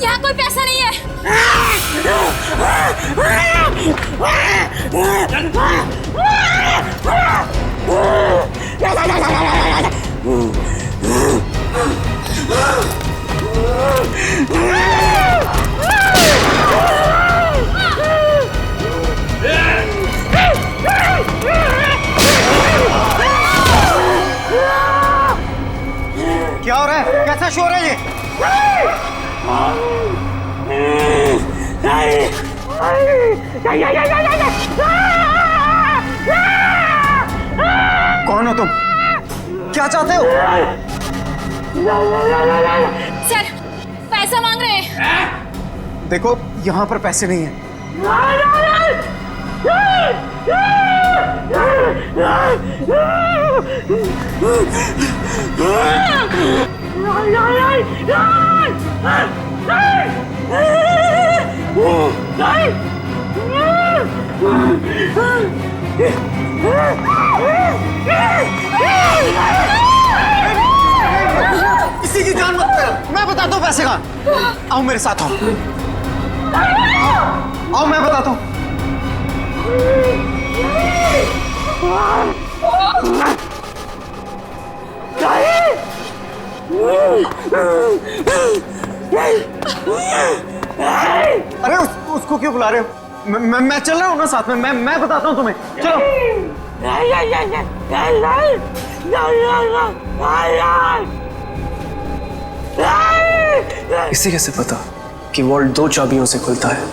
यहाँ कोई पैसा नहीं है। क्या हो रहा है? कैसा शोर है ये? कौन हो तुम? क्या चाहते हो? सर, पैसा मांग रहे हैं। देखो, यहाँ पर पैसे नहीं हैं। किसी की जान मत करो। मैं बताता हूँ पैसे कहाँ। आओ मेरे साथ आओ। आओ मैं बताता हूँ। अरे उसको क्यों बुला रहे हो? मैं चल रहा हूँ ना साथ में। मैं बताता हूँ तुम्हें। चलो। इसे कैसे पता कि वॉल्ट 2 चाबियों से खुलता है?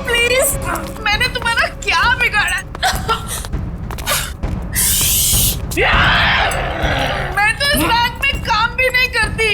प्लीज, मैंने तुम्हारा क्या बिगाड़ा? मैं तो इस बैंक में काम भी नहीं करती।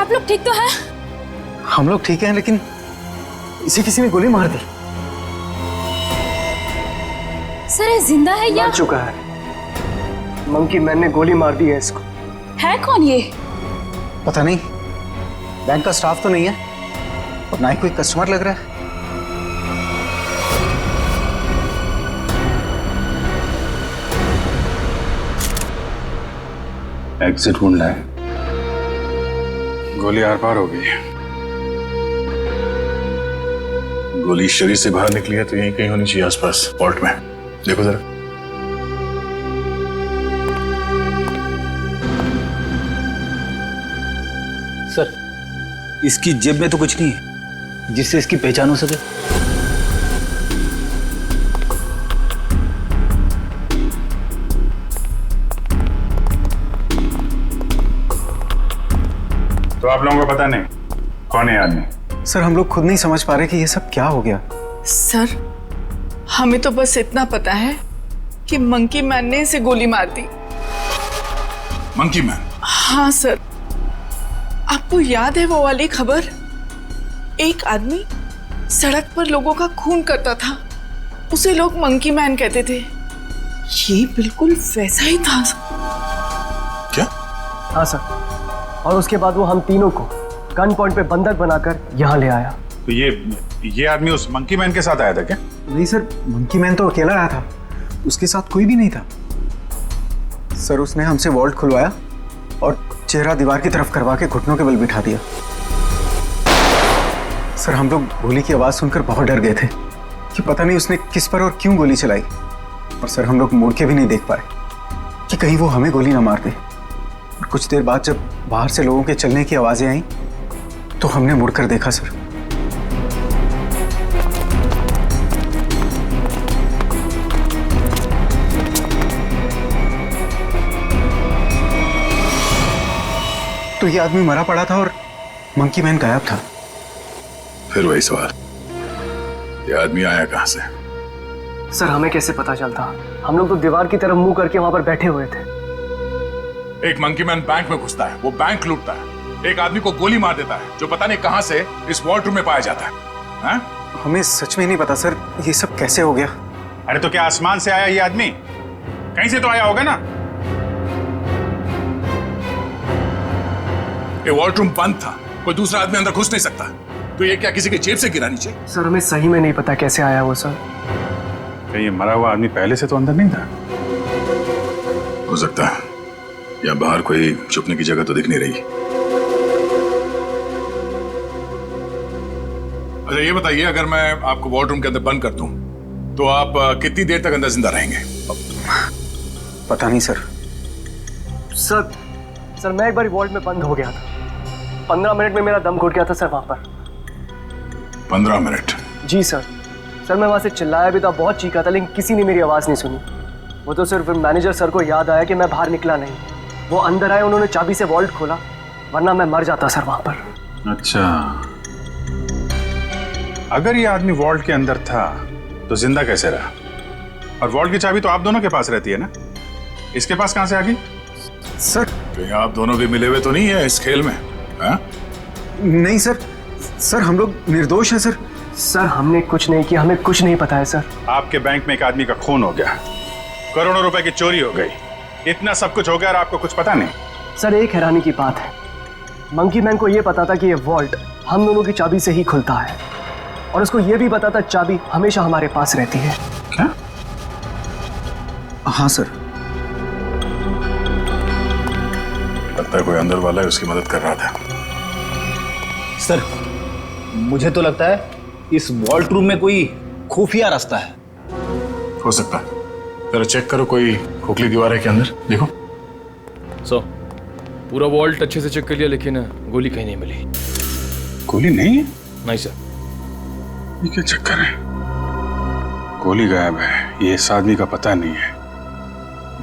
आप लोग ठीक तो हैं? हम लोग ठीक हैं, लेकिन इसे किसी ने गोली मार दी। सर ये जिंदा है या मर चुका है। मंकी मैन ने गोली मार दी है इसको। है कौन ये? पता नहीं, बैंक का स्टाफ तो नहीं है और ना ही कोई कस्टमर लग रहा है। एग्जिट ढूंढना है। गोली आर पार हो गई है। गोली शरीर से बाहर निकली है तो यहीं कहीं होनी चाहिए आसपास, वॉल्ट में। देखो जरा। सर, इसकी जेब में तो कुछ नहीं है जिससे इसकी पहचान हो सके। तो आप लोगों को पता नहीं कौन है आदमी? सर हम लोग खुद नहीं समझ पा रहे कि ये सब क्या हो गया। सर हमें तो बस इतना पता है कि मंकी मैन ने इसे गोली मार दी। Monkey man? हाँ सर, आपको याद है वो वाली खबर? एक आदमी सड़क पर लोगों का खून करता था, उसे लोग मंकी मैन कहते थे। ये बिल्कुल वैसा ही था। क्या? हाँ सर, और उसके बाद वो हम तीनों को गन पॉइंट पे बंधक बनाकर यहाँ ले आया। तो ये आदमी उस मंकी मैन के साथ आया था क्या? नहीं सर, मंकी मैन तो अकेला आया था, उसके साथ कोई भी नहीं था। सर उसने हमसे वॉल्ट खुलवाया और चेहरा दीवार की तरफ करवा के घुटनों के बल बिठा दिया। सर हम लोग गोली की आवाज सुनकर बहुत डर गए थे कि पता नहीं उसने किस पर और क्यों गोली चलाई। और सर हम लोग मुड़ के भी नहीं देख पाए कि कहीं वो हमें गोली ना मार दे। और कुछ देर बाद जब बाहर से लोगों के चलने की आवाजें आई तो हमने मुड़कर देखा सर। तो ये आदमी मरा पड़ा था और मंकी मैन गायब था। फिर वही सवाल, ये आदमी आया कहां से? सर हमें कैसे पता चलता? हम लोग तो दीवार की तरफ मुंह करके वहां पर बैठे हुए थे। एक मंकी मैन बैंक में घुसता है, वो बैंक लूटता है, एक आदमी को गोली मार देता है जो पता नहीं कहां से इस वॉल्ट रूम में पाया जाता है। हा? हमें सच में नहीं पता सर, ये सब कैसे हो गया। अरे तो क्या आसमान से आया ये आदमी? कहीं से तो आया होगा ना। ये वॉल्ट रूम बंद था, कोई दूसरा आदमी अंदर घुस नहीं सकता, तो ये क्या किसी के जेब से गिरा नीचे? सर हमें सही में नहीं पता कैसे आया वो सर। कहीं ये मरा हुआ आदमी पहले से तो अंदर नहीं था? हो सकता है, या बाहर कोई छुपने की जगह तो दिख नहीं रही। अच्छा ये बताइए, अगर मैं आपको वॉल्ट रूम के अंदर बंद कर दूं तो आप कितनी देर तक अंदर जिंदा रहेंगे? पता नहीं सर। सर मैं एक बार वॉल्ट में बंद हो गया था, 15 मिनट में मेरा दम घुट गया था सर वहां पर। 15 मिनट? जी सर मैं वहां से चिल्लाया भी था, बहुत चीखा था, लेकिन किसी ने मेरी आवाज नहीं सुनी। वो तो सिर्फ मैनेजर सर को याद आया कि मैं बाहर निकला नहीं। वो अंदर आए, उन्होंने चाबी से वॉल्ट खोला, वरना मैं मर जाता सर वहां पर। अच्छा, अगर ये आदमी वॉल्ट के अंदर था तो जिंदा कैसे रहा? और वॉल्ट की चाबी तो आप दोनों के पास रहती है ना, इसके पास कहां से आ गई? सर कहीं आप दोनों भी मिले हुए तो नहीं है इस खेल में? हा? नहीं सर हम लोग निर्दोष हैं सर। सर हमने कुछ नहीं किया, हमें कुछ नहीं पता है सर। आपके बैंक में एक आदमी का खून हो गया, करोड़ों रुपए की चोरी हो गई, इतना सब कुछ हो गया और आपको कुछ पता नहीं? सर एक हैरानी की बात है, मंकी मैन को यह पता था कि ये वॉल्ट हम दोनों की चाबी से ही खुलता है, और उसको यह भी पता था चाबी हमेशा हमारे पास रहती है। क्या? हाँ सर। लगता है कोई अंदर वाला है, उसकी मदद कर रहा था। सर मुझे तो लगता है इस वॉल्ट रूम में कोई खुफिया रास्ता है। हो सकता है, जरा चेक करो, कोई खोखली दीवार है के अंदर, देखो। पूरा वॉल्ट अच्छे से चेक कर लिया, लेकिन गोली कहीं नहीं मिली। गोली नहीं है? नहीं सर। ये क्या चक्कर है? गोली गायब है, ये इस आदमी का पता नहीं है।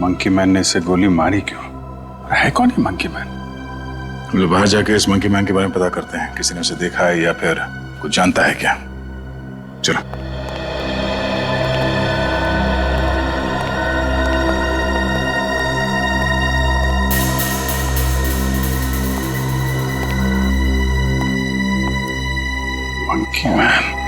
मंकी मैन ने इसे गोली मारी क्यों? है कौन है मंकी मैन? हम लोग बाहर जाके इस मंकी मैन के बारे में पता करते हैं, किसी ने उसे देखा है या फिर कुछ जानता है क्या। चलो। Monkey man.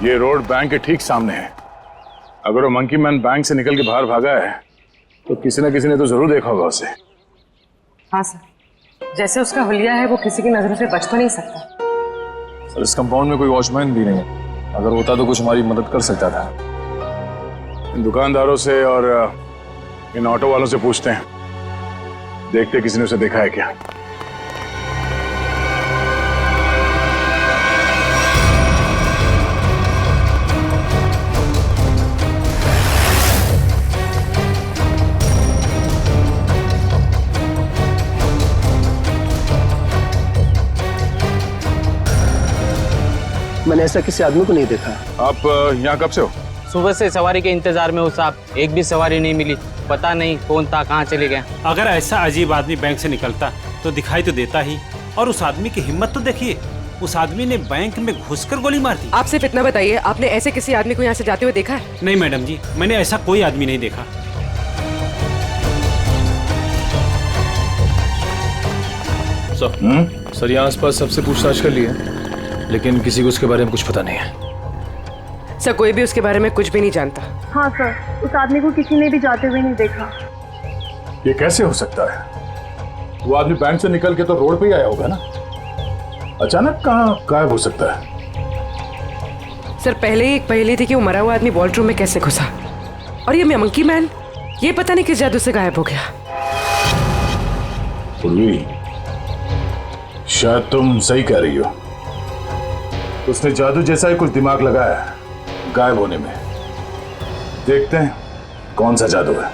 ये रोड बैंक के ठीक सामने है। अगर वो मंकी मैन बैंक से निकल के बाहर भागा है तो किसी ने तो जरूर देखा होगा उसे। हाँ सर, जैसे उसका हुलिया है वो किसी की नजरों से बच तो नहीं सकता। सर इस कंपाउंड में कोई वॉचमैन भी नहीं है, अगर होता तो कुछ हमारी मदद कर सकता था। इन दुकानदारों से और इन ऑटो वालों से पूछते हैं, देखते किसी ने उसे देखा है क्या। मैंने ऐसा किसी आदमी को नहीं देखा। आप यहाँ कब से हो? सुबह से सवारी के इंतजार में हूँ साहब, एक भी सवारी नहीं मिली। पता नहीं कौन था, कहाँ चले गए। अगर ऐसा अजीब आदमी बैंक से निकलता तो दिखाई तो देता ही, और उस आदमी की हिम्मत तो देखिए, उस आदमी ने बैंक में घुसकर गोली मार दी। आप सिर्फ इतना बताइए, आपने ऐसे किसी आदमी को यहाँ से जाते हुए देखा है? नहीं मैडम जी, मैंने ऐसा कोई आदमी नहीं देखा। सर यहाँ आसपास सबसे पूछताछ कर ली है, लेकिन किसी को उसके बारे में कुछ पता नहीं है। सर कोई भी उसके बारे में कुछ भी नहीं जानता। हाँ सर, उस आदमी को किसी ने भी जाते हुए नहीं देखा। ये कैसे हो सकता है? वो आदमी बैंक से निकल के तो रोड पे ही आया होगा ना, अचानक कहाँ गायब हो सकता है? सर पहले ही एक पहेली थी कि वो मरा हुआ आदमी वॉल्ट रूम में कैसे घुसा, और ये मंकी मैन ये पता नहीं किस जादू से गायब हो गया। पूर्वी, शायद तुम सही कह रही हो। उसने जादू जैसा ही कुछ दिमाग लगाया है गायब होने में। देखते हैं कौन सा जादू है।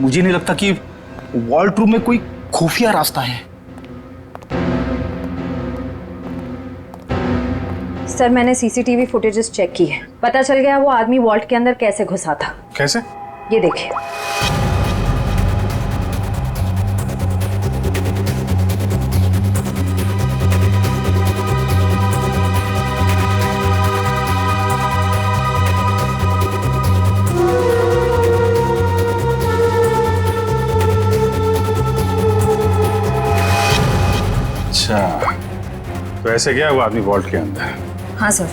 मुझे नहीं लगता कि वॉल्ट रूम में कोई खुफिया रास्ता है। सर मैंने सीसीटीवी फुटेजेस चेक की है, पता चल गया वो आदमी वॉल्ट के अंदर कैसे घुसा था। कैसे? ये देखिए। अच्छा, तो ऐसे गया वो आदमी वॉल्ट के अंदर? हाँ सर,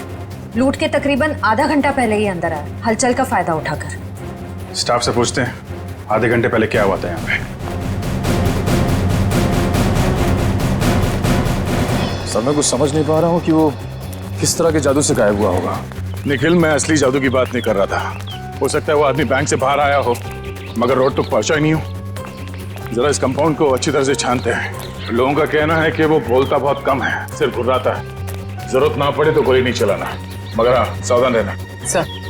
लूट के तकरीबन आधा घंटा पहले ही अंदर आया, हलचल का फायदा उठाकर। स्टाफ से पूछते हैं आधे घंटे पहले क्या हुआ था यहाँ पे। सर मैं कुछ समझ नहीं पा रहा हूँ कि वो किस तरह के जादू से गायब हुआ होगा। निखिल, मैं असली जादू की बात नहीं कर रहा था। हो सकता है वो आदमी बैंक से बाहर आया हो मगर रोड तक पहुंचा ही नहीं हो। जरा इस कंपाउंड को अच्छी तरह से छानते हैं। लोगों का कहना है कि वो बोलता बहुत कम है, सिर्फ घुर्राता है। जरूरत ना पड़े तो गोली नहीं चलाना, मगर हाँ सावधान रहना। सर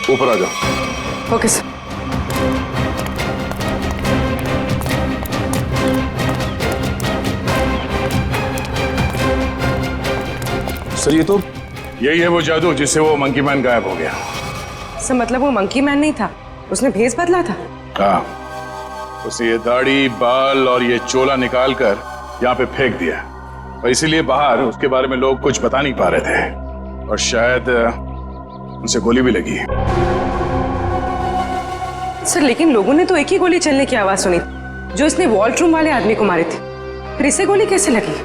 ऊपर आ जाओ। Okay sir. सर ये तो यही है वो जादू जिससे वो मंकी मैन गायब हो गया। सर मतलब वो मंकी मैन नहीं था, उसने भेस बदला था। हाँ, उसने ये दाढ़ी बाल और ये चोला निकाल कर यहाँ पे फेंक दिया और इसीलिए बाहर उसके बारे में लोग कुछ बता नहीं पा रहे थे और शायद उनसे गोली भी लगी। सर लेकिन लोगों ने तो एक ही गोली चलने की आवाज सुनी जो इसने वॉल्ट रूम वाले आदमी को मारी थी, फिर इसे गोली कैसे लगी?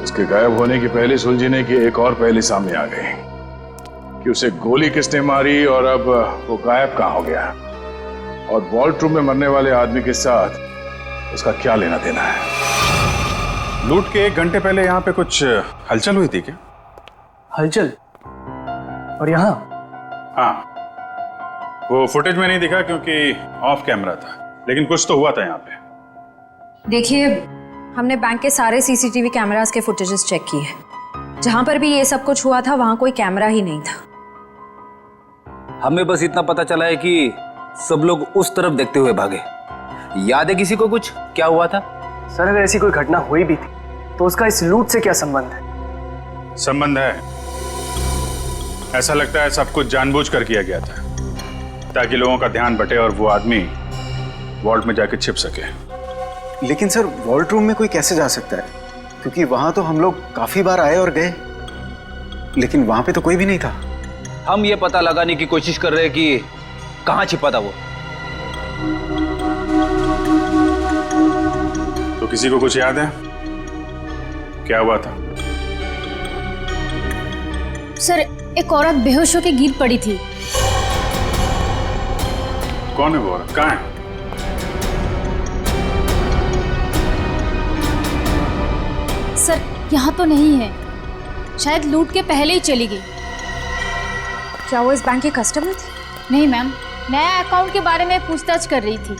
उसके गायब होने की पहले सुलझने की एक और पहली सामने आ गई कि उसे गोली किसने मारी और अब वो गायब कहाँ हो गया और वॉल्ट रूम में मरने वाले आदमी के साथ उसका क्या लेना देना है। लूट के 1 घंटे पहले यहाँ पे कुछ हलचल हुई थी क्या? हलचल? और यहाँ? हाँ, वो फुटेज में नहीं दिखा क्योंकि ऑफ कैमरा था, लेकिन कुछ तो हुआ था यहाँ पे। देखिए, हमने बैंक के सारे सीसीटीवी कैमरास के फुटेजेस चेक किए। जहां पर भी ये सब कुछ हुआ था वहां कोई कैमरा ही नहीं था। हमें बस इतना पता चला है कि सब लोग उस तरफ देखते हुए भागे। याद है किसी को कुछ क्या हुआ था? सर अगर ऐसी कोई घटना हुई भी थी तो उसका इस लूट से क्या संबंध है? संबंध है, ऐसा लगता है सब कुछ जानबूझकर किया गया था ताकि लोगों का ध्यान बटे और वो आदमी वॉल्ट में जाके छिप सके। लेकिन सर वॉल्ट रूम में कोई कैसे जा सकता है, क्योंकि वहां तो हम लोग काफी बार आए और गए, लेकिन वहां पे तो कोई भी नहीं था। हम ये पता लगाने की कोशिश कर रहे हैं कि कहां छिपा था वो। तो किसी को कुछ याद है क्या हुआ था? सर एक औरत बेहोश होकर गिर पड़ी थी। कौन है वो औरत, कहाँ है? सर यहाँ तो नहीं है, शायद लूट के पहले ही चली गई। क्या वो इस बैंक की कस्टमर थी? नहीं मैम, नया अकाउंट के बारे में पूछताछ कर रही थी।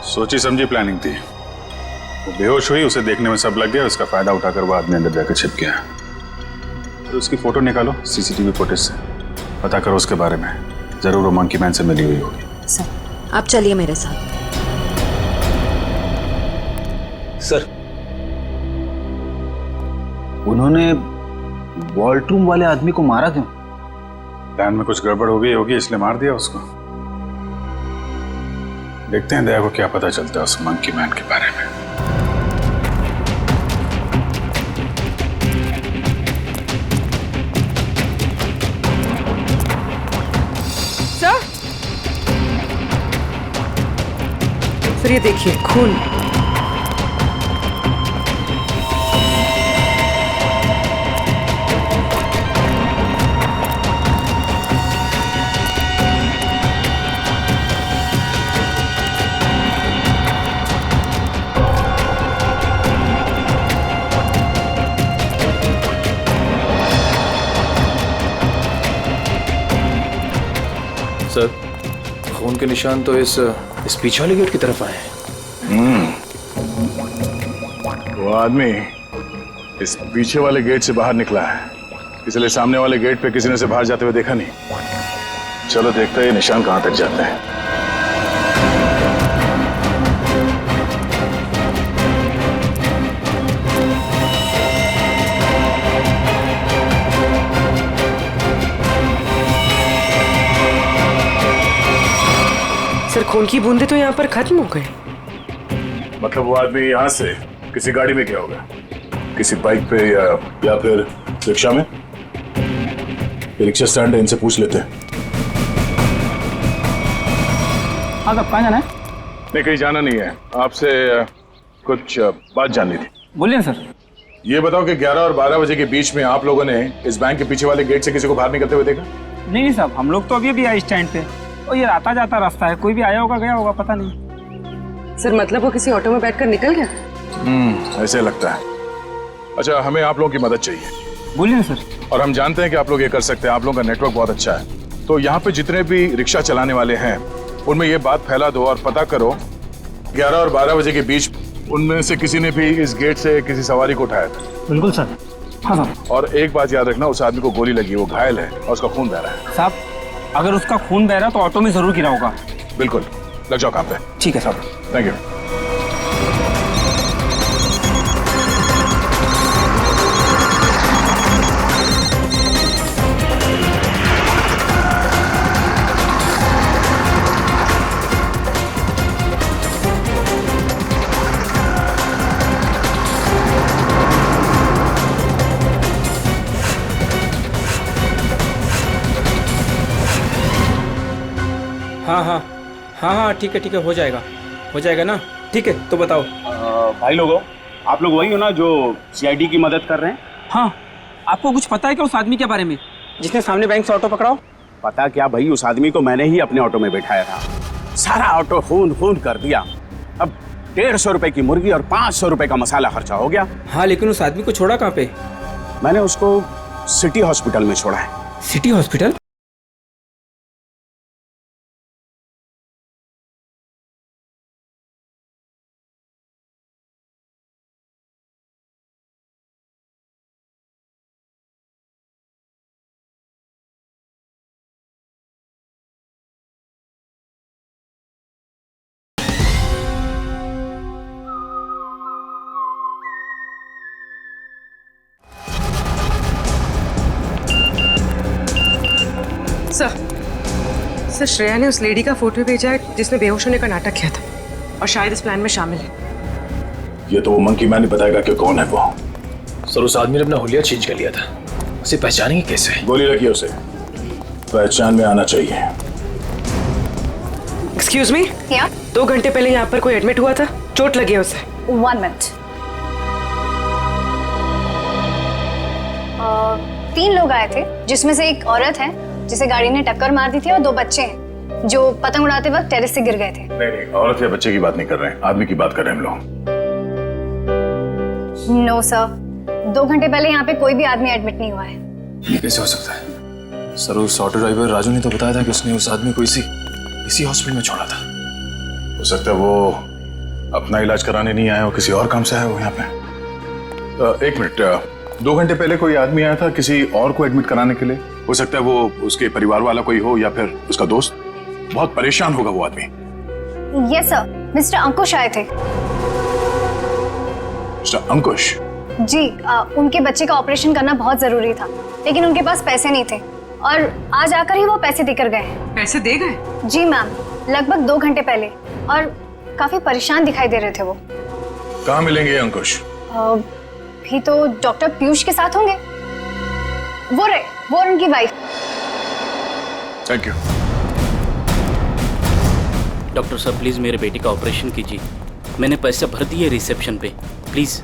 सोची समझी प्लानिंग थी। वो बेहोश हुई, उसे देखने में सब लग गया, उसका फायदा उठाकर वो आदमी अंदर जाकर छिप गया। तो उसकी फोटो निकालो सीसीटीवी फुटेज से, पता करो उसके बारे में, जरूर वो मंकी मैन से मिली हुई होगी। सर आप चलिए मेरे साथ। सर उन्होंने वॉल्ट रूम वाले आदमी को मारा क्यों? प्लान में कुछ गड़बड़ हो गई होगी इसलिए मार दिया उसको। देखते हैं दया को क्या पता चलता है उस मंकी मैन के बारे में। सर ये देखिए खून। सर खून के निशान तो इस पीछे वाले गेट की तरफ आए हैं। वो आदमी इस पीछे वाले गेट से बाहर निकला है, इसलिए सामने वाले गेट पे किसी ने उसे बाहर जाते हुए देखा नहीं। चलो देखते हैं ये निशान कहां तक जाते हैं। सर खून की बूंदें तो यहाँ पर खत्म हो गई। मतलब वो आदमी यहाँ से किसी गाड़ी में गया होगा, किसी बाइक पे या फिर रिक्शा में। ये रिक्शा स्टैंड है, इनसे पूछ लेते हैं। हाँ कब कहाँ जाना है? नहीं कहीं जाना नहीं है, आपसे कुछ बात जाननी थी। बोलिए सर। ये बताओ कि 11 और 12 बजे के बीच में आप लोगों ने इस बैंक के पीछे वाले गेट से किसी को बाहर निकलते हुए देखा? नहीं साहब, हम लोग तो अभी आए स्टैंड पे और ये आता जाता रास्ता है, कोई भी आया होगा गया होगा पता नहीं। सर मतलब वो किसी ऑटो में बैठकर निकल गया? ऐसे लगता है। अच्छा हमें आप लोगों की मदद चाहिए। बोलिए सर। और हम जानते हैं कि आप लोग ये कर सकते हैं, आप लोगों का नेटवर्क बहुत अच्छा है। तो यहाँ पे जितने भी रिक्शा चलाने वाले हैं उनमें ये बात फैला दो और पता करो 11 और 12 बजे के बीच उनमें से किसी ने भी इस गेट से किसी सवारी को उठाया था। बिल्कुल सर। हाँ सर। और एक बात याद रखना, उस आदमी को गोली लगी, वो घायल है और उसका खून बह रहा है। साहब अगर उसका खून बह रहा तो ऑटो में जरूर गिरा होगा। बिल्कुल, लग जाओ काम पे। ठीक है साहब। Thank you. हाँ हाँ हाँ हाँ ठीक है हो जाएगा ना। ठीक है तो बताओ। भाई लोगों, आप लोग वही हो ना जो सीआईडी की मदद कर रहे हैं? हाँ, आपको कुछ पता है क्या उस आदमी के बारे में जिसने सामने बैंक से ऑटो पकड़ाओ? पता क्या भाई, उस आदमी को मैंने ही अपने ऑटो में बैठाया था। सारा ऑटो खून कर दिया। अब 150 रुपए की मुर्गी और 500 रुपए का मसाला खर्चा हो गया। हाँ, लेकिन उस आदमी को छोड़ा कहाँ पे? मैंने उसको सिटी हॉस्पिटल में छोड़ा है। City hospital? सर श्रेया ने उस लेडी का फोटो भेजा है जिसने बेहोश होने का नाटक किया था और शायद इस प्लान में शामिल है। ये तो वो मंकी मैन ही बताएगा कि कौन है वो। सर उस आदमी ने अपना हुलिया चेंज कर लिया था, उसे पहचानेंगे कैसे? गोली रखिए उसे, पहचान में आना चाहिए। एक्सक्यूज मी, 2 घंटे पहले यहाँ पर कोई एडमिट हुआ था, चोट लगी है उसे। 1 मिनट। 3 लोग आए थे जिसमें से एक औरत है जिसे गाड़ी ने टक्कर मार दी थी और 2 बच्चे हैं जो पतंग उड़ाते वक्त टेरेस से गिर गए थे। नहीं, औरत या बच्चे की बात नहीं कर रहे हैं, आदमी की बात कर रहे हैं हम लोग। नो सर, 2 घंटे पहले यहाँ पे कोई भी आदमी एडमिट नहीं हुआ है। ये कैसे हो सकता है? सर उस ऑटो ड्राइवर राजू ने तो बताया था कि उसने उस आदमी को इसी हॉस्पिटल में छोड़ा था। हो सकता है वो अपना इलाज कराने नहीं आया हो, किसी और काम से आया हो यहाँ पे। 1 मिनट, 2 घंटे पहले कोई आदमी आया था किसी और को एडमिट कराने के लिए। हो सकता है वो उसके परिवार वाला कोई हो या फिर उसका दोस्त। बहुत परेशान होगा वो आदमी। यस सर, मिस्टर अंकुश आए थे। मिस्टर अंकुश? जी, उनके बच्चे का ऑपरेशन करना बहुत जरूरी था लेकिन उनके पास पैसे नहीं थे और आज आकर ही वो पैसे देकर गए। पैसे दे गए? जी मैम, लगभग 2 घंटे पहले, और काफी परेशान दिखाई दे रहे थे वो। कहाँ मिलेंगे अंकुश? भी तो डॉक्टर पीयूष के साथ होंगे। वो उनकी वाइफ। Thank you. डॉक्टर साहब प्लीज मेरे बेटे का ऑपरेशन कीजिए, मैंने पैसे भर दिए रिसेप्शन पे, प्लीज।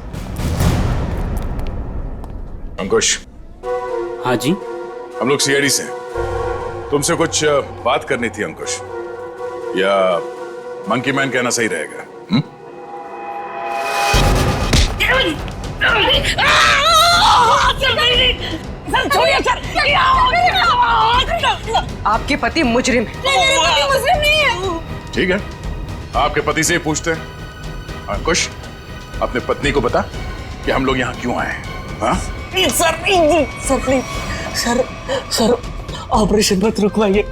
अंकुश। हाँ जी। हम लोग सीआईडी से हैं, तुमसे कुछ बात करनी थी अंकुश, या मंकी मैन कहना सही रहेगा? आपके पति मुजरिम है। नहीं है। ठीक है, आपके पति से पूछते हैं। अंकुश, अपने पत्नी को बता कि हम लोग यहाँ क्यों आए हैं। हाँ? सर प्लीज, सर ऑपरेशन मत रुकवाइए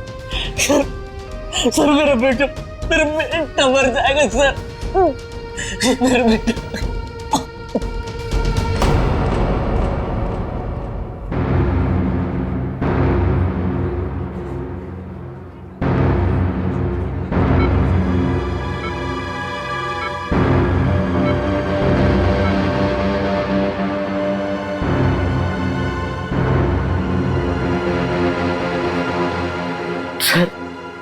सर, मेरा बेटा मर जाएगा सर, मेरा बेटा।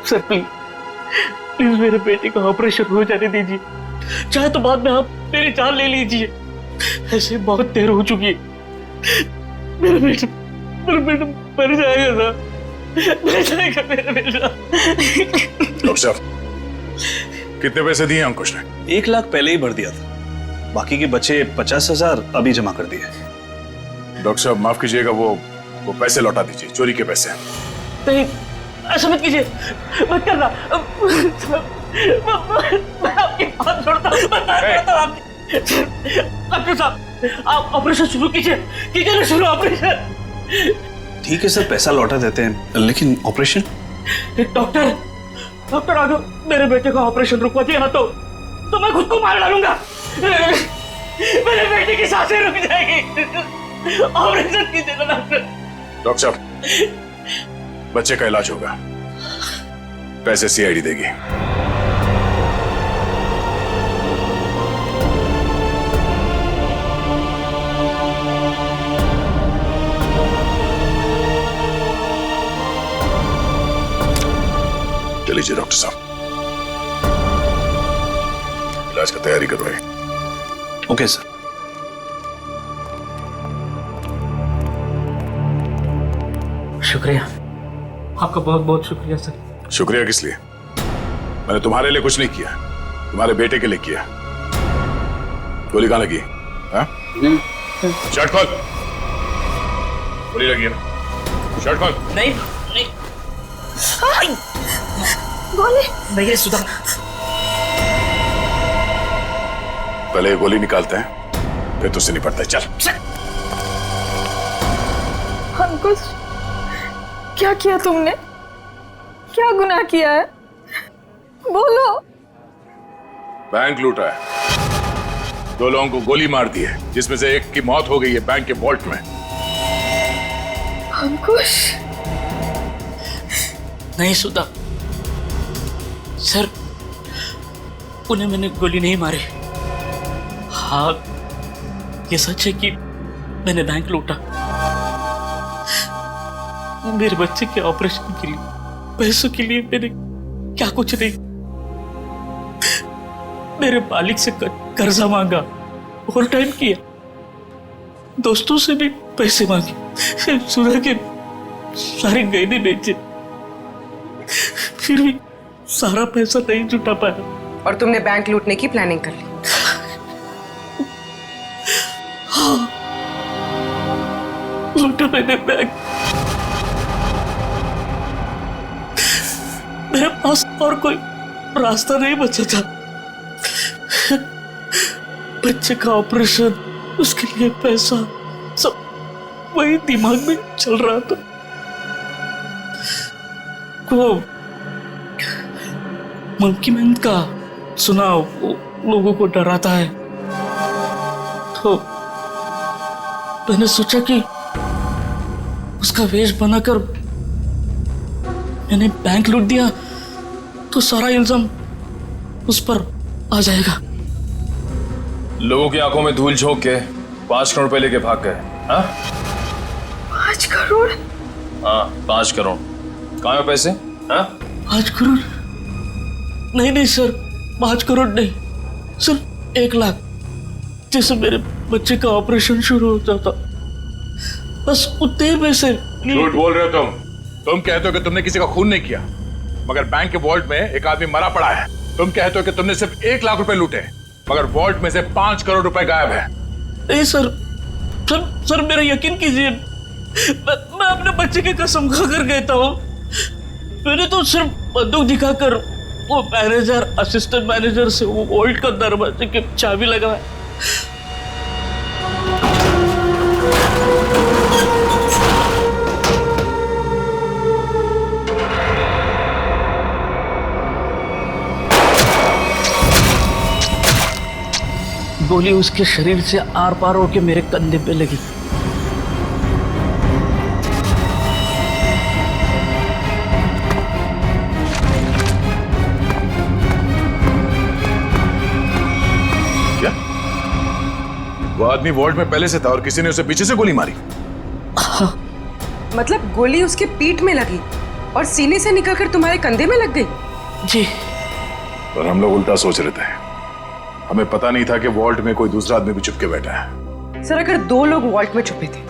सर प्लीज मेरे बेटे का ऑपरेशन हो जाने दीजिए, चाहे तो बाद में आप मेरी जान ले लीजिए, ऐसे बहुत देर हो चुकी है। मेरा बेटा मर जाएगा मेरा बेटा। डॉक्टर साहब, कितने पैसे दिए अंकुश ने? 1 लाख पहले ही भर दिया था, बाकी के बचे 50,000 अभी जमा कर दिए। डॉक्टर साहब माफ कीजिएगा, वो पैसे लौटा दीजिए, चोरी के पैसे। नहीं, ऐसा मत कीजिए, मत करना। मैं आपकी हाथ जोड़ता हूँ, डॉक्टर साहब आप ऑपरेशन शुरू कीजिए ना, शुरू ऑपरेशन। ठीक है सर, पैसा लौटा देते हैं, लेकिन ऑपरेशन? डॉक्टर अगर मेरे बेटे का ऑपरेशन रुकवा दिया ना तो मैं खुद को मार डालूंगा। मेरे बेटे की सांसें रुक जाएगी। ऑपरेशन कीजिए ना डॉक्टर साहब, बच्चे का इलाज होगा, पैसे सीआईडी देगी। चलिए डॉक्टर साहब, इलाज की तैयारी करवाइए। Okay sir. शुक्रिया, आपका बहुत बहुत शुक्रिया सर। शुक्रिया किस लिए? मैंने तुम्हारे लिए कुछ नहीं किया, तुम्हारे बेटे के लिए किया। गोली कहाँ लगी? हाँ? शर्ट खोल। गोली लगी है ना? शर्ट खोल। नहीं गोली नहीं सुधा। पहले ये गोली निकालते हैं, फिर तुझसे निपटता है। चल। अंकुश, क्या किया तुमने? क्या गुनाह किया है? बोलो। बैंक लूटा है, 2 लोगों को गोली मार दी है, जिसमें से एक की मौत हो गई है बैंक के वॉल्ट में। अंकुश, नहीं सुधा सर, उन्हें मैंने गोली नहीं मारी। हाँ, ये सच है कि मैंने बैंक लूटा। मेरे बच्चे के ऑपरेशन के लिए, पैसों के लिए मैंने क्या कुछ नहीं, मेरे मालिक से कर्जा मांगा, ओवर टाइम किया, दोस्तों से भी पैसे मांगे, सुधा के सारे गहने बेचे, फिर भी सारा पैसा नहीं जुटा पाया। और तुमने बैंक लूटने की प्लानिंग कर ली? हाँ, लूटा मैंने बैंक। मेरे पास और कोई रास्ता नहीं बचा था। बच्चे का ऑपरेशन, उसके लिए पैसा, सब वही दिमाग में चल रहा था। वो मंकी मैन का सुना, वो लोगों को डराता है, तो मैंने सोचा कि उसका वेश बनाकर मैंने बैंक लूट दिया तो सारा इल्जाम उस पर आ जाएगा। लोगों की आंखों में धूल झोंक के 5 करोड़ रुपए लेके भाग गए। हाँ 5 करोड़? हाँ 5 करोड़। कहाँ है पैसे? हाँ 5 करोड़ नहीं सर, 5 करोड़ नहीं, सिर्फ 1 लाख। जैसे मेरे बच्चे का ऑपरेशन शुरू हो जाता, बस उतने पैसे। झूठ बोल रहे हो तुम कहते हो कि तुमने किसी का खून नहीं किया, मगर बैंक के वॉल्ट में एक आदमी मरा पड़ा है। तुम कहते हो कि तुमने सिर्फ 1 लाख रुपए लूटे, मगर वॉल्ट में से 5 करोड़ रुपए गायब है। नहीं सर मेरा यकीन कीजिए, मैं अपने बच्चे की कसम खाकर कहता हूँ, मैंने तो सिर्फ बंदूक दिखाकर वो मैनेजर, असिस्टेंट मैनेजर से वो वॉल्ट का दरवाजे की चाबी लगाया। गोली उसके शरीर से आर पार होकर मेरे कंधे पे लगी। क्या? वो आदमी वॉल्ट में पहले से था और किसी ने उसे पीछे से गोली मारी? हाँ। मतलब गोली उसके पीठ में लगी और सीने से निकलकर तुम्हारे कंधे में लग गई? जी। और हम लोग उल्टा सोच रहे थे, हमें पता नहीं था कि वॉल्ट में कोई दूसरा आदमी भी छुप के बैठा है। सर अगर 2 लोग वॉल्ट में छुपे थे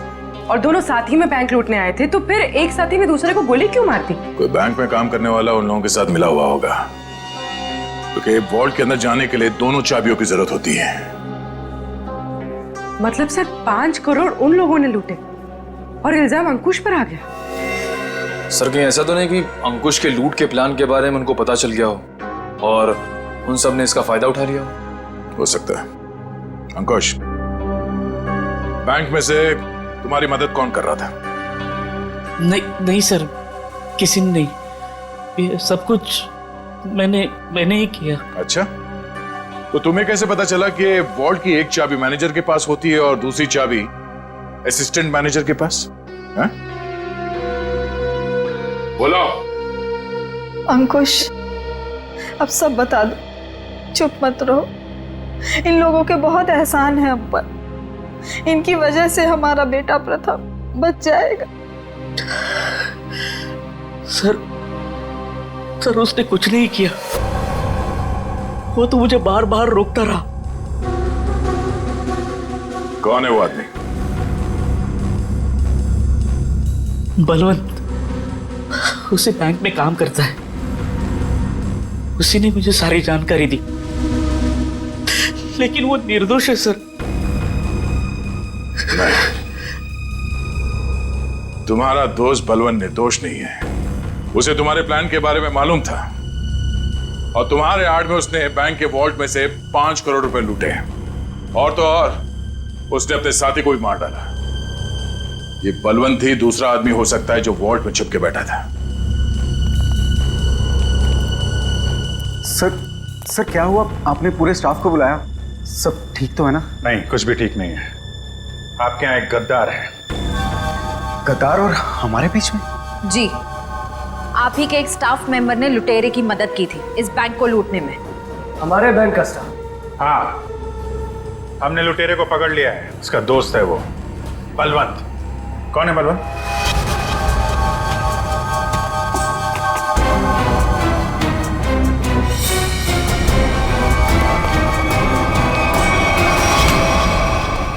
और दोनों साथ ही में बैंक लूटने आए थे, तो फिर एक साथी में दूसरे को गोली क्यों मारती? कोई बैंक में काम करने वाला उन लोगों के साथ मिला हुआ होगा, क्योंकि वॉल्ट के अंदर जाने के लिए दोनों चाबियों की जरूरत होती है। मतलब सर 5 करोड़ उन लोगों ने लूटे और इल्जाम अंकुश पर आ गया? सर कहीं ऐसा तो नहीं कि अंकुश के लूट के प्लान के बारे में उनको पता चल गया हो और उन सब ने इसका फायदा उठा लिया हो सकता है। अंकुश, बैंक में से तुम्हारी मदद कौन कर रहा था? नहीं सर, किसी ने नहीं, ये सब कुछ मैंने ही किया। अच्छा, तो तुम्हें कैसे पता चला कि वॉल्ट की एक चाबी मैनेजर के पास होती है और दूसरी चाबी असिस्टेंट मैनेजर के पास? है? बोलो। अंकुश, अब सब बता दो, चुप मत रहो। इन लोगों के बहुत एहसान है हम पर, इनकी वजह से हमारा बेटा प्रथम बच जाएगा। सर सर उसने कुछ नहीं किया, वो तो मुझे बार बार रोकता रहा। कौन है वो आदमी? बलवंत, उसी बैंक में काम करता है। उसी ने मुझे सारी जानकारी दी, लेकिन वो निर्दोष है सर। तुम्हारा दोस्त बलवंत निर्दोष नहीं है। उसे तुम्हारे प्लान के बारे में मालूम था और तुम्हारे आड़ में उसने बैंक के वॉल्ट में से 5 करोड़ रुपए लूटे। और तो और उसने अपने साथी को भी मार डाला। ये बलवंत ही दूसरा आदमी हो सकता है जो वॉल्ट में छुप के बैठा था। सर क्या हुआ? आपने पूरे स्टाफ को बुलाया? सब ठीक तो है ना? नहीं, कुछ भी ठीक नहीं है। आपके यहाँ एक गद्दार है। गद्दार और हमारे बीच में? जी, आप ही के एक स्टाफ मेंबर ने लुटेरे की मदद की थी इस बैंक को लूटने में। हमारे बैंक का स्टाफ? हाँ, हमने लुटेरे को पकड़ लिया है। उसका दोस्त है वो बलवंत। कौन है बलवंत?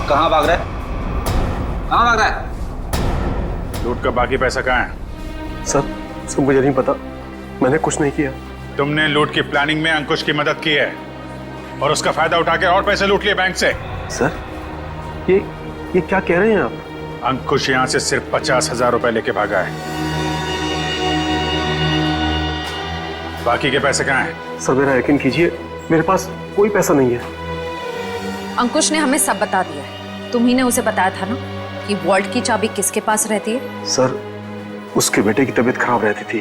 कहाँ भाग रहा है? कहाँ भाग रहा है? लूट का बाकी पैसा कहाँ है? सर मुझे नहीं पता, मैंने कुछ नहीं किया। तुमने लूट की प्लानिंग में अंकुश की मदद की है और उसका फायदा उठा के और पैसे लूट लिए बैंक से। सर ये क्या कह रहे हैं आप? अंकुश यहाँ से सिर्फ 50,000 रुपए लेके भागा है। बाकी के पैसे कहाँ हैं? सर मेरा यकीन कीजिए, मेरे पास कोई पैसा नहीं है। अंकुश ने हमें सब बता दिया है। तुम ही ने उसे बताया था ना कि वॉल्ट की चाबी किसके पास रहती है? सर उसके बेटे की तबीयत खराब रहती थी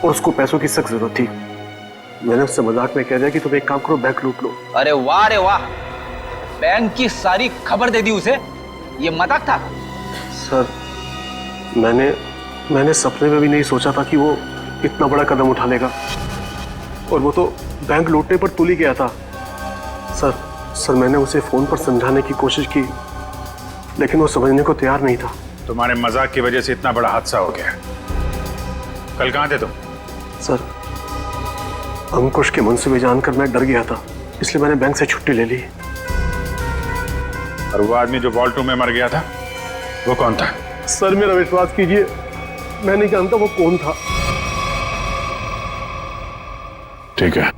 और उसको पैसों की सख्त जरूरत थी। मैंने उससे मजाक में कह दिया कि तुम एक काम करो, बैंक लूट लो। अरे वाह, बैंक की सारी खबर दे दी उसे। ये मजाक था? सर मैंने सपने में भी नहीं सोचा था कि वो इतना बड़ा कदम उठा लेगा। और वो तो बैंक लूटने पर तुल ही गया था। सर मैंने उसे फोन पर समझाने की कोशिश की, लेकिन वो समझने को तैयार नहीं था। तुम्हारे मजाक की वजह से इतना बड़ा हादसा हो गया। कल कहाँ थे तुम? सर अंकुश के मंसूबे जानकर मैं डर गया था, इसलिए मैंने बैंक से छुट्टी ले ली। और वो आदमी जो वॉल्ट रूम में मर गया था, वो कौन था? सर मेरा विश्वास कीजिए, मैं नहीं जानता वो कौन था। ठीक है,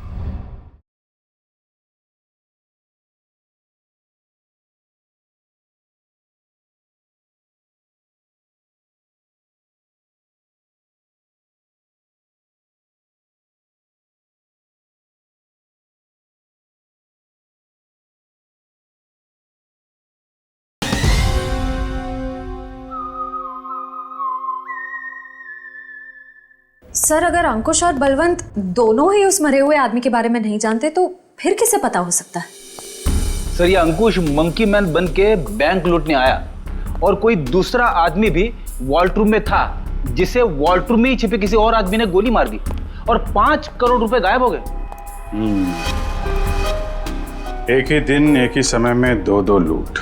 सर अगर अंकुश और बलवंत दोनों ही उस मरे हुए आदमी के बारे में नहीं जानते तो फिर किसे पता हो सकता है? सर ये अंकुश मंकी मैन बन के बैंक लूटने आया और कोई दूसरा आदमी भी वॉल्ट रूम में था, जिसे वॉल्ट रूम में ही छिपे किसी और आदमी ने गोली मार दी और 5 करोड़ रुपए गायब हो गए। एक ही दिन एक ही समय में दो लूट,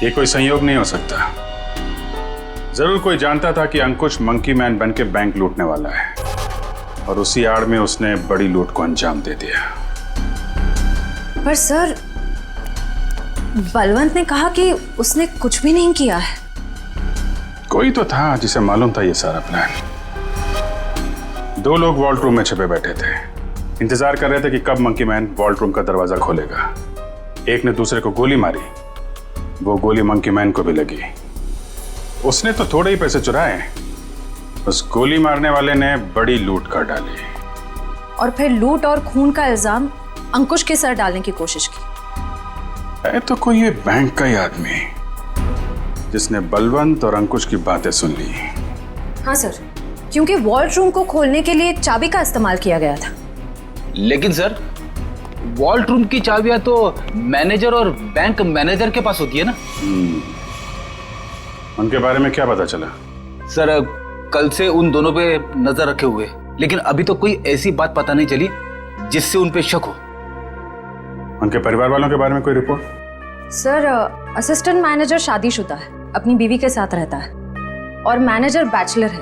ये कोई संयोग नहीं हो सकता। जरूर कोई जानता था कि अंकुश मंकी मैन बन के बैंक लूटने वाला है और उसी आड़ में उसने बड़ी लूट को अंजाम दे दिया। पर सर बलवंत ने कहा कि उसने कुछ भी नहीं किया है। कोई तो था जिसे मालूम था ये सारा प्लान। 2 लोग वॉल्ट रूम में छिपे बैठे थे, इंतजार कर रहे थे कि कब मंकी मैन वॉल्ट रूम का दरवाजा खोलेगा। एक ने दूसरे को गोली मारी, वो गोली मंकी मैन को भी लगी। उसने तो थोड़े ही पैसे चुराए, उस गोली मारने वाले ने बड़ी लूट कर डाली और फिर लूट और खून का इल्जाम अंकुश के सर डालने की कोशिश की। है तो कोई ये बैंक का ही आदमी जिसने बलवंत और अंकुश की बातें सुन ली। हाँ सर, क्योंकि वॉल्ट रूम को खोलने के लिए चाबी का इस्तेमाल किया गया था। लेकिन सर वॉल्ट रूम की चाबियां तो मैनेजर और बैंक मैनेजर के पास होती है ना। उनके बारे में क्या पता चला? सर कल से उन दोनों पे नजर रखे हुए, लेकिन अभी तो कोई ऐसी बात पता नहीं चली जिससे उन पे शक हो। उनके परिवार वालों के बारे में कोई रिपोर्ट? सर असिस्टेंट मैनेजर शादीशुदा है, अपनी बीवी के साथ रहता है और मैनेजर बैचलर है,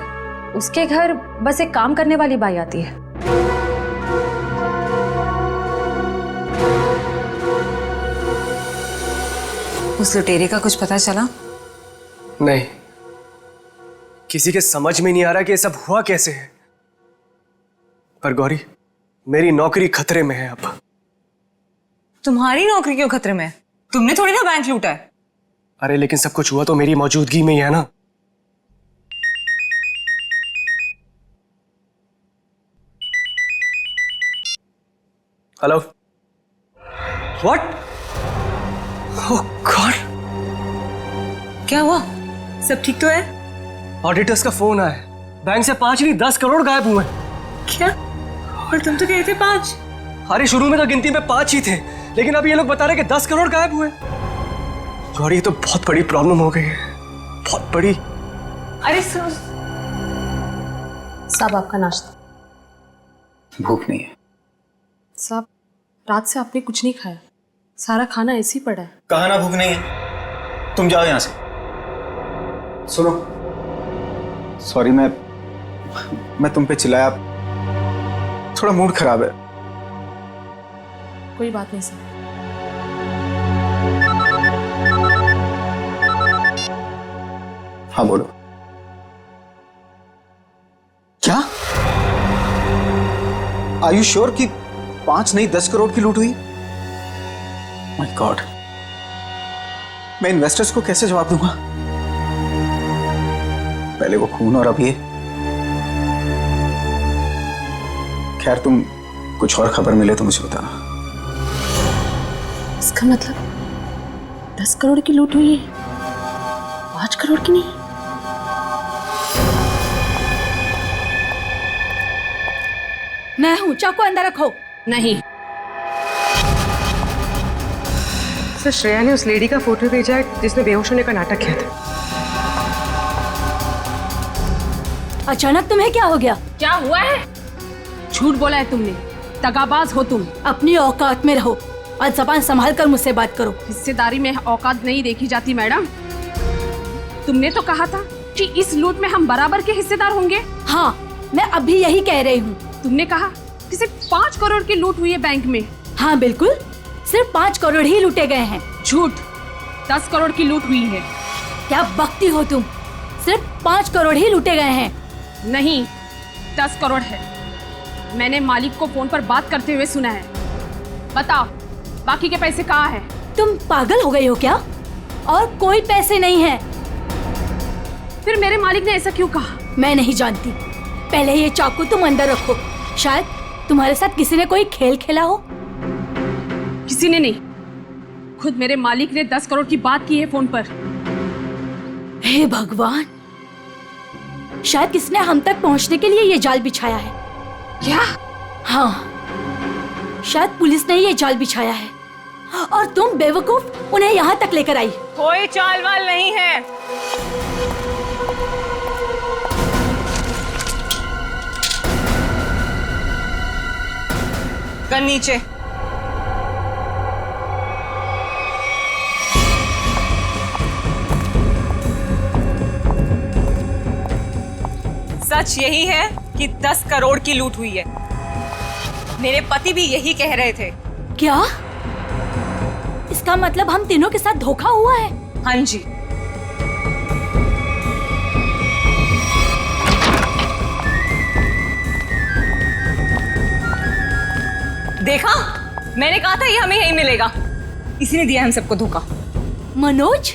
उसके घर बस एक काम करने वाली बाई आती है। उस लुटेरे का कुछ पता चला? नहीं, किसी के समझ में नहीं आ रहा कि ये सब हुआ कैसे है। पर गौरी, मेरी नौकरी खतरे में है अब। तुम्हारी नौकरी क्यों खतरे में है? तुमने थोड़ी ना बैंक लूटा है। अरे लेकिन सब कुछ हुआ तो मेरी मौजूदगी में ही है ना। Hello, what? ओह गॉड, क्या हुआ? सब ठीक तो है? ऑडिटर्स का फोन आया, बैंक से 5 नहीं 10 करोड़ गायब हुए। क्या? और तुम तो कह रहे थे 5। अरे शुरू में तो गिनती में 5 ही थे, लेकिन अब ये लोग बता रहे कि 10 करोड़ गायब हुए। गौरी, ये तो बहुत बड़ी प्रॉब्लम हो गई है, बहुत बड़ी। अरे साहब, आपका नाश्ता। भूख नहीं है साहब, रात से आपने कुछ नहीं खाया, सारा खाना ऐसे ही पड़ा है। कहा ना भूख नहीं है, तुम जाओ यहां से। सुनो, सॉरी, मैं तुम पे चिल्लाया, थोड़ा मूड खराब है। कोई बात नहीं सर। हाँ बोलो। क्या? आर यू श्योर कि 5 नहीं 10 करोड़ की लूट हुई? माय गॉड, मैं इन्वेस्टर्स को कैसे जवाब दूंगा? पहले वो खून और अब ये। खैर, तुम कुछ और खबर मिले तो मुझे बताना। इसका मतलब 10 करोड़ की लूट हुई है, 5 करोड़ की नहीं। मैं हूं, चाकू अंदर रखो। नहीं। सर, श्रेया ने उस लेडी का फोटो भेजा है जिसने बेहोश होने का नाटक किया था। अचानक तुम्हें क्या हो गया? क्या हुआ है? झूठ बोला है तुमने, दगाबाज हो तुम। अपनी औकात में रहो और जबान संभाल कर मुझसे बात करो। हिस्सेदारी में औकात नहीं देखी जाती मैडम। तुमने तो कहा था कि इस लूट में हम बराबर के हिस्सेदार होंगे। हाँ, मैं अभी यही कह रही हूँ। तुमने कहा कि सिर्फ 5 करोड़ की लूट हुई है बैंक में। हाँ बिल्कुल, सिर्फ 5 करोड़ ही लूटे गए हैं। झूठ, 10 करोड़ की लूट हुई है। क्या बकती हो तुम? सिर्फ 5 करोड़ ही लूटे गए हैं। नहीं, 10 करोड़ है। मैंने मालिक को फोन पर बात करते हुए सुना है। बताओ, बाकी के पैसे कहाँ हैं? तुम पागल हो गई हो क्या? और कोई पैसे नहीं है। फिर मेरे मालिक ने ऐसा क्यों कहा? मैं नहीं जानती। पहले ये चाकू तुम अंदर रखो। शायद तुम्हारे साथ किसी ने कोई खेल खेला हो। किसी ने नहीं, खुद मेरे मालिक ने 10 करोड़ की बात की है फोन पर। हे भगवान, शायद किसने हम तक पहुंचने के लिए ये जाल बिछाया है। क्या? हाँ, शायद पुलिस ने ये जाल बिछाया है और तुम बेवकूफ उन्हें यहाँ तक लेकर आई। कोई चाल वाल नहीं है। गन नीचे। सच यही है कि 10 करोड़ की लूट हुई है। मेरे पति भी यही कह रहे थे। क्या? इसका मतलब हम तीनों के साथ धोखा हुआ है? हाँ जी। देखा, मैंने कहा था ये हमें यही मिलेगा। इसी ने दिया हम सबको धोखा। मनोज,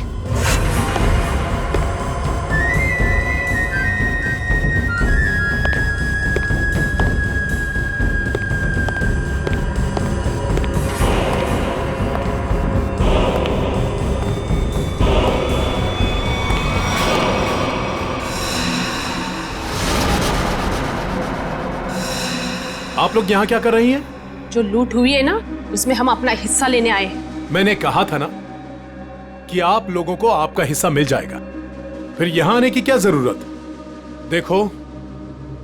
आप लोग यहाँ क्या कर रही हैं? जो लूट हुई है ना, उसमें हम अपना हिस्सा लेने आए हैं। मैंने कहा था ना कि आप लोगों को आपका हिस्सा मिल जाएगा, फिर यहाँ आने की क्या जरूरत? देखो,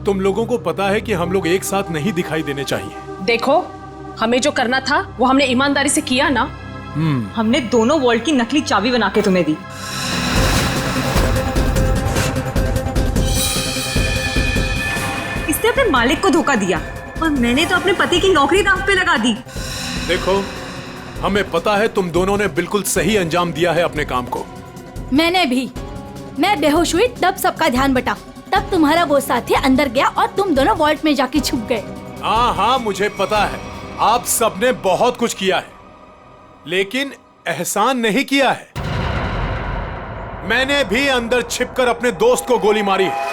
तुम लोगों को पता है कि हम लोग एक साथ नहीं दिखाई देने चाहिए। देखो, हमें जो करना था वो हमने ईमानदारी से किया ना। हमने दोनों वॉल्ट की नकली चाबी बना के तुम्हें दी। उसने अपने मालिक को धोखा दिया और मैंने तो अपने पति की नौकरी दांव पे लगा दी। देखो, हमें पता है तुम दोनों ने बिल्कुल सही अंजाम दिया है अपने काम को। मैंने भी। मैं बेहोश हुई तब सबका ध्यान बटा। तब तुम्हारा वो साथी अंदर गया और तुम दोनों वॉल्ट में जाके छुप गए। हाँ हाँ, मुझे पता है आप सबने बहुत कुछ किया है, लेकिन एहसान नहीं किया है। मैंने भी अंदर छिपकर अपने दोस्त को गोली मारी है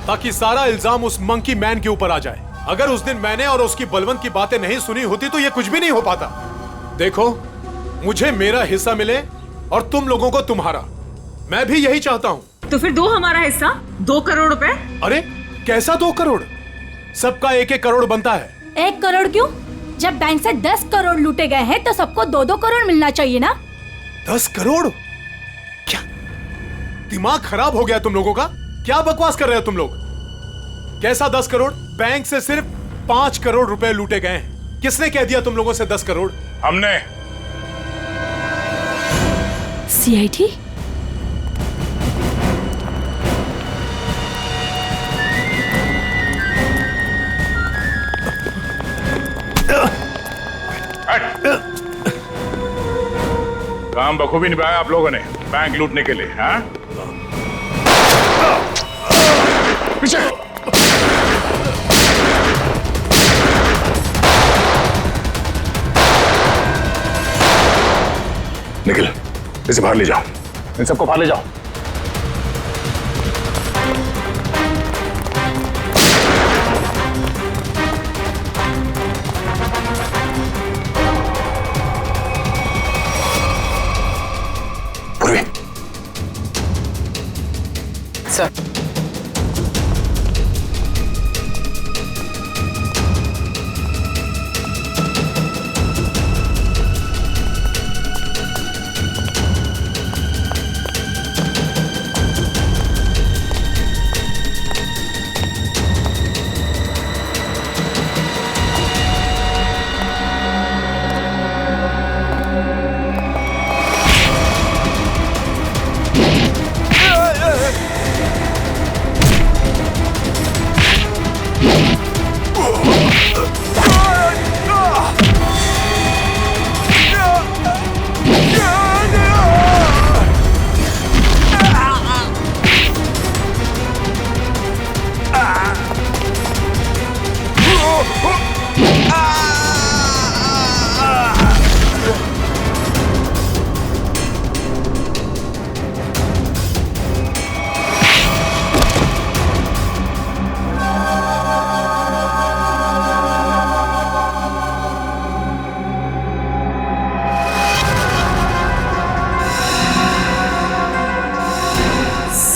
ताकि सारा इल्जाम उस मंकी मैन के ऊपर आ जाए। अगर उस दिन मैंने और उसकी बलवंत की बातें नहीं सुनी होती तो ये कुछ भी नहीं हो पाता। देखो, मुझे मेरा हिस्सा मिले और तुम लोगों को तुम्हारा। मैं भी यही चाहता हूँ। तो फिर दो हमारा हिस्सा, 2 करोड़ रुपए। अरे कैसा 2 करोड़? सबका 1-1 करोड़ बनता है। 1 करोड़ क्यों? जब बैंक से 10 करोड़ लूटे गए हैं तो सबको 2-2 करोड़ मिलना चाहिए ना। 10 करोड़? क्या दिमाग खराब हो गया तुम लोगों का? क्या बकवास कर रहे हो तुम लोग? कैसा 10 करोड़? बैंक से सिर्फ 5 करोड़ रुपए लूटे गए हैं। किसने कह दिया तुम लोगों से 10 करोड़? हमने। सीआईडी? काम बखूबी निभाया आप लोगों ने बैंक लूटने के लिए। हाँ, पीछे। निखिल, इसे बाहर ले जाओ। इन सबको बाहर ले जाओ। Sir,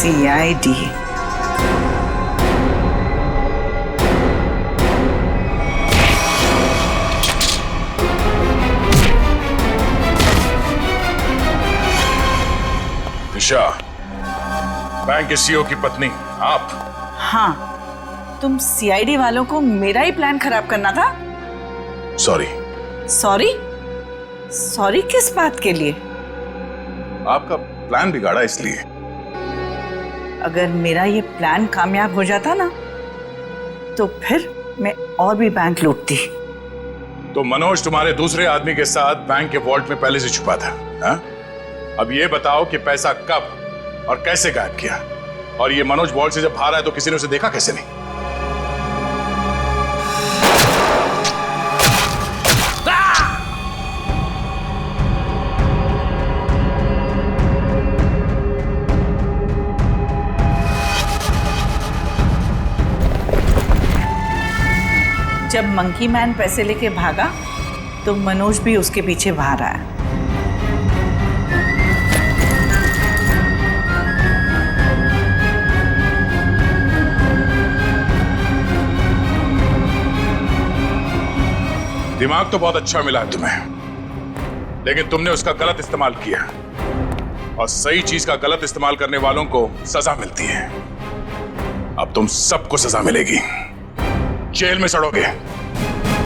CID। दिशा, बैंक के सीईओ की पत्नी आप? हाँ, तुम CID वालों को मेरा ही प्लान खराब करना था। सॉरी। सॉरी? सॉरी किस बात के लिए? आपका प्लान बिगाड़ा इसलिए। अगर मेरा ये प्लान कामयाब हो जाता ना तो फिर मैं और भी बैंक लूटती। तो मनोज तुम्हारे दूसरे आदमी के साथ बैंक के वॉल्ट में पहले से छुपा था। हा? अब ये बताओ कि पैसा कब और कैसे गायब किया? और ये मनोज वॉल्ट से जब बाहर आया तो किसी ने उसे देखा कैसे नहीं? जब मंकी मैन पैसे लेके भागा तो मनोज भी उसके पीछे बाहर आया। दिमाग तो बहुत अच्छा मिला है तुम्हें, लेकिन तुमने उसका गलत इस्तेमाल किया और सही चीज का गलत इस्तेमाल करने वालों को सजा मिलती है। अब तुम सबको सजा मिलेगी, जेल में सड़ोगे।